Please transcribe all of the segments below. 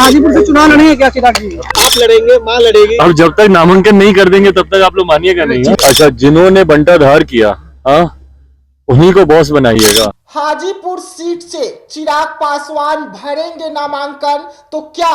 हाजीपुर से चुनाव लड़ेंगे क्या चिराग जी? आप लड़ेंगे, माँ लड़ेगी। अब जब तक नामांकन नहीं कर देंगे तब तक आप लोग मानिएगा नहीं। अच्छा, जिन्होंने बंटाधार किया, हाँ, उन्हीं को बॉस बनाइएगा। हाजीपुर सीट से चिराग पासवान भरेंगे नामांकन, तो क्या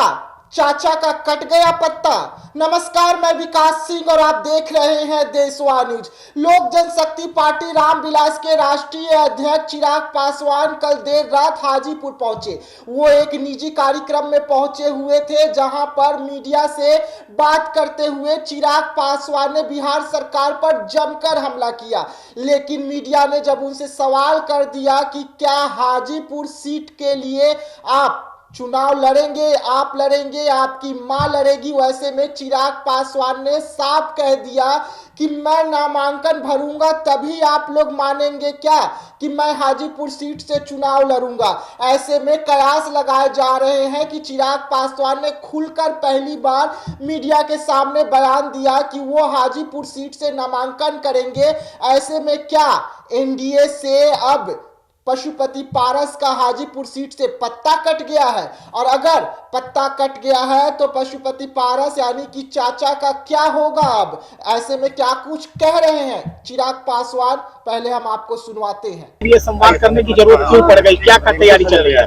चाचा का कट गया पत्ता? नमस्कार, मैं विकास सिंह और आप देख रहे हैं देशवा न्यूज। लोक जनशक्ति पार्टी रामविलास के राष्ट्रीय अध्यक्ष चिराग पासवान कल देर रात हाजीपुर पहुंचे। वो एक निजी कार्यक्रम में पहुंचे हुए थे, जहां पर मीडिया से बात करते हुए चिराग पासवान ने बिहार सरकार पर जमकर हमला किया। लेकिन मीडिया ने जब उनसे सवाल कर दिया कि क्या हाजीपुर सीट के लिए आप चुनाव लड़ेंगे, आप लड़ेंगे, आपकी मां लड़ेगी, वैसे में चिराग पासवान ने साफ कह दिया कि मैं नामांकन भरूंगा तभी आप लोग मानेंगे क्या कि मैं हाजीपुर सीट से चुनाव लड़ूंगा। ऐसे में कयास लगाए जा रहे हैं कि चिराग पासवान ने खुलकर पहली बार मीडिया के सामने बयान दिया कि वो हाजीपुर सीट से नामांकन करेंगे। ऐसे में क्या एनडीए से अब पशुपति पारस का हाजीपुर सीट से पत्ता कट गया है? और अगर पत्ता कट गया है तो पशुपति पारस यानी कि चाचा का क्या होगा? अब ऐसे में क्या कुछ कह रहे हैं चिराग पासवान, पहले हम आपको सुनवाते हैं। ये संवाद करने की जरूरत क्यों पड़ गई, क्या तैयारी चल रही है?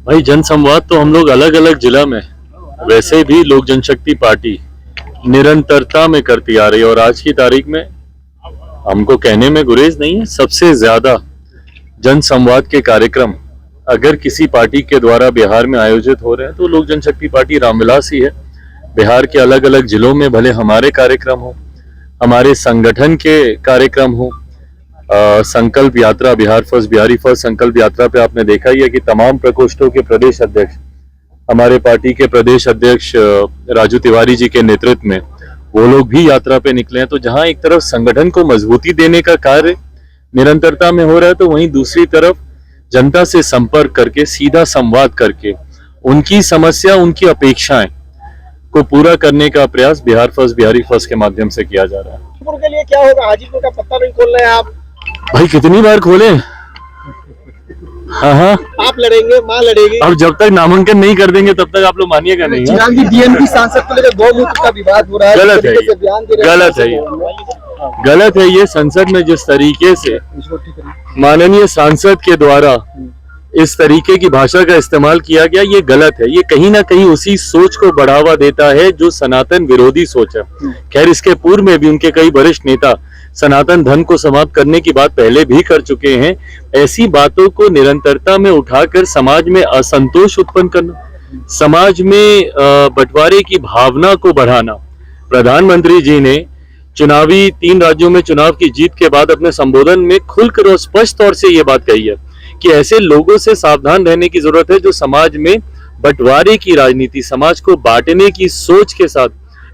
भाई, जनसंवाद तो हम लोग अलग अलग जिला में वैसे भी लोक जनशक्ति पार्टी निरंतरता में करती आ रही है, और आज की तारीख में हमको कहने में गुरेज नहीं है, सबसे ज्यादा जनसंवाद के कार्यक्रम अगर किसी पार्टी के द्वारा बिहार में आयोजित हो रहे हैं तो लोक जनशक्ति पार्टी रामविलास ही है। बिहार के अलग अलग जिलों में भले हमारे कार्यक्रम हो, हमारे संगठन के कार्यक्रम हो, संकल्प यात्रा, बिहार फर्स्ट, बिहारी फर्स्ट संकल्प यात्रा पे आपने देखा ही है कि तमाम प्रकोष्ठों के प्रदेश अध्यक्ष, हमारे पार्टी के प्रदेश अध्यक्ष राजू तिवारी जी के नेतृत्व में वो लोग भी यात्रा पे निकले हैं। तो जहां एक तरफ संगठन को मजबूती देने का कार्य निरंतरता में हो रहा है, तो वहीं दूसरी तरफ जनता से संपर्क करके, सीधा संवाद करके उनकी समस्या, उनकी अपेक्षाएं को पूरा करने का प्रयास बिहार फर्स्ट, बिहारी फर्स्ट के माध्यम से किया जा रहा है। हाजीपुर के लिए क्या होगा? हाजीपुर का पत्ता नहीं खोल रहे हैं आप। भाई, कितनी बार खोले? हाँ, आप लड़ेंगे, माँ लड़ेगी। अब जब तक नामांकन नहीं कर देंगे तब तक आप लोग मानिएगा नहीं। चिराग जी, डीएमपी सांसद को लेकर गौमूत्र का विवाद हो रहा है, गलत है, गलत है, गलत है। ये संसद में जिस तरीके से माननीय सांसद के द्वारा इस तरीके की भाषा का इस्तेमाल किया गया, ये गलत है। ये कहीं ना कहीं उसी सोच को बढ़ावा देता है जो सनातन विरोधी सोच है। खैर, इसके पूर्व में भी उनके कई वरिष्ठ नेता सनातन धर्म को समाप्त करने की बात पहले भी कर चुके हैं। ऐसी बातों को निरंतरता में उठाकर समाज में असंतोष उत्पन्न करना, समाज में बंटवारे की भावना को बढ़ाना। प्रधानमंत्री जी ने चुनावी 3 राज्यों में चुनाव की जीत के बाद अपने संबोधन में खुलकर और स्पष्ट तौर से ये बात कही है कि ऐसे लोगों से सावधान रहने की जरूरत है जो समाज में बंटवारे की राजनीति, समाज को बांटने की सोच के साथ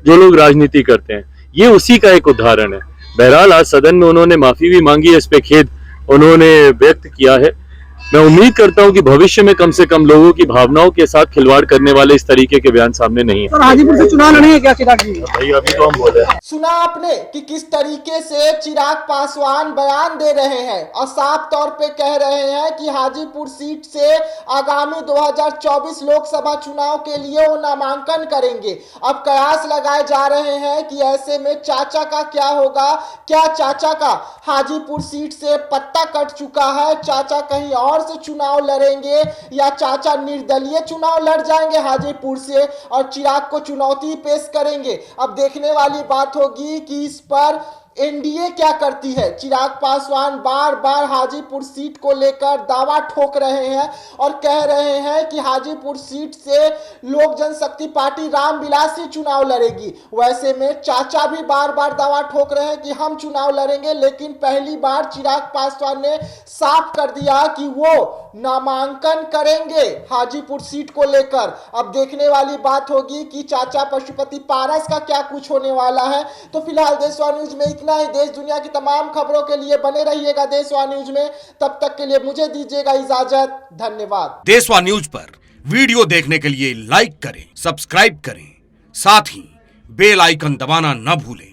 जो लोग राजनीति करते हैं। ये उसी का एक उदाहरण है। बहरहाल, आज सदन में उन्होंने माफी भी मांगी है, इस पे खेद उन्होंने व्यक्त किया है। मैं उम्मीद करता हूं कि भविष्य में कम से कम लोगों की भावनाओं के साथ खिलवाड़ करने वाले इस तरीके के बयान सामने नहीं है। सर, हाजीपुर से चुनाव लड़ेंगे क्या चिराग जी? भाई, अभी तो हम बोले। सुना आपने कि किस तरीके से चिराग पासवान बयान दे रहे हैं और साफ तौर पे कह रहे हैं कि हाजीपुर सीट से आगामी 2024 लोकसभा चुनाव के लिए वो नामांकन करेंगे। अब कयास लगाए जा रहे हैं कि ऐसे में चाचा का क्या होगा? क्या चाचा का हाजीपुर सीट से पत्ता कट चुका है? चाचा कहीं और से चुनाव लड़ेंगे या चाचा निर्दलीय चुनाव लड़ जाएंगे हाजीपुर से और चिराग को चुनौती पेश करेंगे? अब देखने वाली बात होगी कि इस पर एनडीए क्या करती है। चिराग पासवान बार बार हाजीपुर सीट को लेकर दावा ठोक रहे हैं और कह रहे हैं कि हाजीपुर सीट से लोक जनशक्ति पार्टी रामविलास ही चुनाव लड़ेगी। वैसे में चाचा भी बार बार दावा ठोक रहे हैं कि हम चुनाव लड़ेंगे, लेकिन पहली बार चिराग पासवान ने साफ कर दिया कि वो नामांकन करेंगे हाजीपुर सीट को लेकर। अब देखने वाली बात होगी कि चाचा पशुपति पारस का क्या कुछ होने वाला है। तो फिलहाल देशवा न्यूज में इतना ही। देश दुनिया की तमाम खबरों के लिए बने रहिएगा देशवा न्यूज में। तब तक के लिए मुझे दीजिएगा इजाजत। धन्यवाद। देशवा न्यूज पर वीडियो देखने के लिए लाइक करें, सब्सक्राइब करें, साथ ही बेल आइकन दबाना न भूलें।